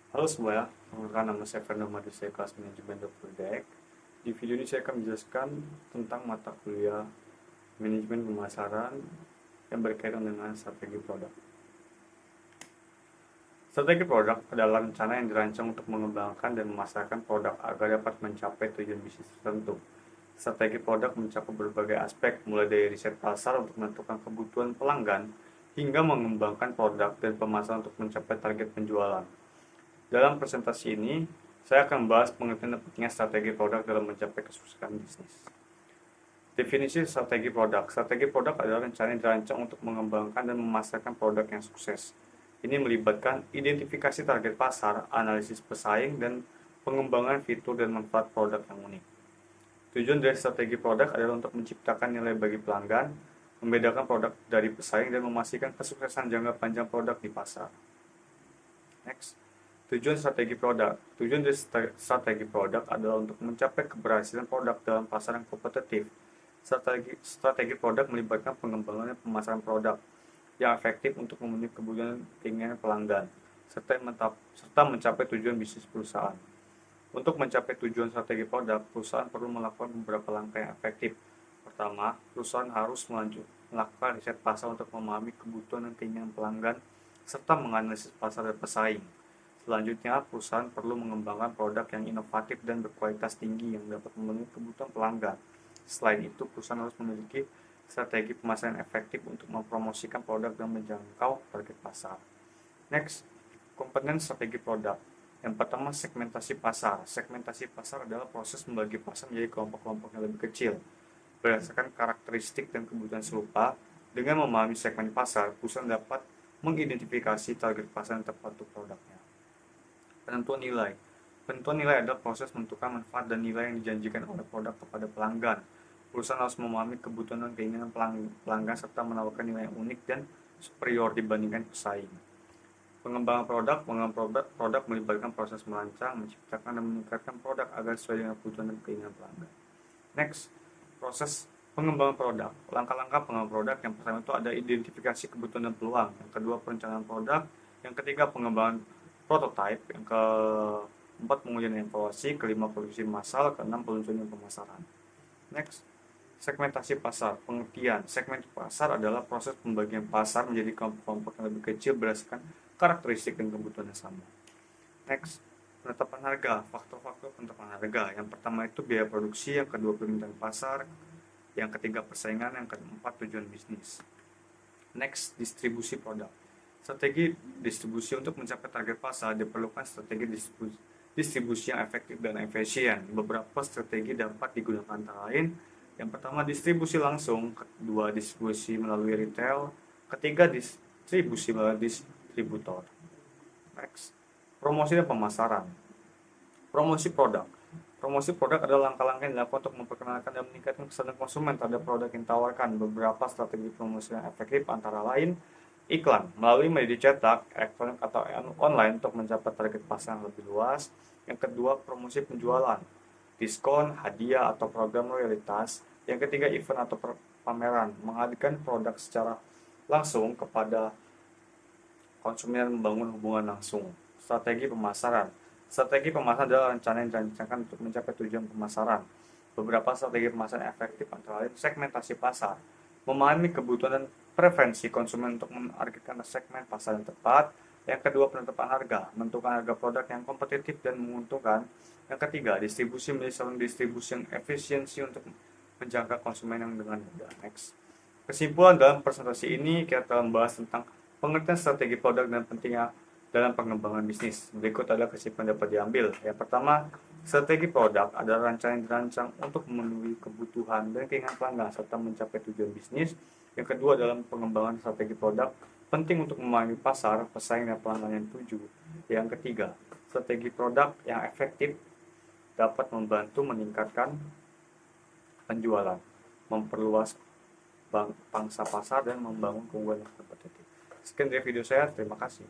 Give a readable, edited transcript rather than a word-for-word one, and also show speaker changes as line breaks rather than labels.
Halo semua, perkenalkan nama saya Fernando Madusai kelas manajemen Dek. Di video ini saya akan menjelaskan tentang mata kuliah manajemen pemasaran yang berkaitan dengan strategi produk. Strategi produk adalah rencana yang dirancang untuk mengembangkan dan memasarkan produk agar dapat mencapai tujuan bisnis tertentu. Strategi produk mencakup berbagai aspek, mulai dari riset pasar untuk menentukan kebutuhan pelanggan, hingga mengembangkan produk dan pemasaran untuk mencapai target penjualan. Dalam presentasi ini, saya akan membahas pengertian dan pentingnya strategi produk dalam mencapai kesuksesan bisnis. Definisi strategi produk. Strategi produk adalah rencana yang dirancang untuk mengembangkan dan memasarkan produk yang sukses. Ini melibatkan identifikasi target pasar, analisis pesaing, dan pengembangan fitur dan manfaat produk yang unik. Tujuan dari strategi produk adalah untuk menciptakan nilai bagi pelanggan, membedakan produk dari pesaing, dan memastikan kesuksesan jangka panjang produk di pasar. Next. Tujuan strategi produk. Tujuan dari strategi produk adalah untuk mencapai keberhasilan produk dalam pasar yang kompetitif. Strategi produk melibatkan pengembangan dan pemasaran produk yang efektif untuk memenuhi kebutuhan keinginan pelanggan, serta mencapai tujuan bisnis perusahaan. Untuk mencapai tujuan strategi produk, perusahaan perlu melakukan beberapa langkah yang efektif. Pertama, perusahaan harus melakukan riset pasar untuk memahami kebutuhan dan keinginan pelanggan, serta menganalisis pasar dan pesaing. Selanjutnya, perusahaan perlu mengembangkan produk yang inovatif dan berkualitas tinggi yang dapat memenuhi kebutuhan pelanggan. Selain itu, perusahaan harus memiliki strategi pemasaran efektif untuk mempromosikan produk dan menjangkau target pasar. Next, komponen strategi produk. Yang pertama, segmentasi pasar. Segmentasi pasar adalah proses membagi pasar menjadi kelompok-kelompok yang lebih kecil berdasarkan karakteristik dan kebutuhan serupa. Dengan memahami segmen pasar, perusahaan dapat mengidentifikasi target pasar yang tepat untuk produknya. Penentuan nilai. Penentuan nilai adalah proses menentukan manfaat dan nilai yang dijanjikan oleh produk kepada pelanggan. Perusahaan harus memahami kebutuhan dan keinginan pelanggan serta menawarkan nilai yang unik dan superior dibandingkan pesaing. Pengembangan produk melibatkan proses merancang, menciptakan, dan meningkatkan produk agar sesuai dengan kebutuhan dan keinginan pelanggan. Next, proses pengembangan produk. Langkah-langkah pengembangan produk yang pertama itu ada identifikasi kebutuhan dan peluang. Yang kedua, perencanaan produk. Yang ketiga, pengembangan prototype. Yang keempat, pengujian dan evaluasi. Kelima, produksi massal. Keenam, peluncuran dan pemasaran. Next, segmentasi pasar. Pengertian segmen pasar adalah proses pembagian pasar menjadi kelompok-kelompok yang lebih kecil berdasarkan karakteristik dan kebutuhan yang sama. Next, penetapan harga. Faktor-faktor penetapan harga. Yang pertama itu biaya produksi, yang kedua permintaan pasar, yang ketiga persaingan, yang keempat tujuan bisnis. Next, distribusi produk. Strategi distribusi. Untuk mencapai target pasar diperlukan strategi distribusi yang efektif dan efisien. Beberapa strategi dapat digunakan antara lain. Yang pertama, distribusi langsung. Kedua, distribusi melalui retail. Ketiga, distribusi melalui distributor. Next, promosi dan pemasaran. Promosi produk. Promosi produk adalah langkah-langkah yang dilakukan untuk memperkenalkan dan meningkatkan kesadaran konsumen terhadap produk yang ditawarkan. Beberapa strategi promosi yang efektif antara lain iklan melalui media cetak, elektronik atau online untuk mencapai target pasar yang lebih luas. Yang kedua, promosi penjualan, diskon, hadiah atau program loyalitas. Yang ketiga, event atau pameran, menghadirkan produk secara langsung kepada konsumen dan membangun hubungan langsung. Strategi pemasaran. Strategi pemasaran adalah rencana yang dirancangkan untuk mencapai tujuan pemasaran. Beberapa strategi pemasaran efektif antara lain segmentasi pasar, memahami kebutuhan dan preferensi konsumen untuk menargetkan segmen pasar yang tepat. Yang kedua, penetapan harga, menentukan harga produk yang kompetitif dan menguntungkan. Yang ketiga, distribusi menjadi saluran distribusi yang efisiensi untuk menjangkau konsumen yang dengan mudah. Next. Kesimpulan dalam presentasi ini kita telah membahas tentang pengertian strategi produk dan pentingnya dalam pengembangan bisnis. Berikut adalah kesimpulan dapat diambil. Yang pertama, strategi produk adalah rancangan yang dirancang untuk memenuhi kebutuhan dan keinginan pelanggan serta mencapai tujuan bisnis. Yang kedua, dalam pengembangan strategi produk penting untuk memahami pasar, pesaing, dan pelanggan yang dituju. Yang ketiga, strategi produk yang efektif dapat membantu meningkatkan penjualan, memperluas pangsa pasar, dan membangun keunggulan yang kompetitif. Sekian dari video saya, terima kasih.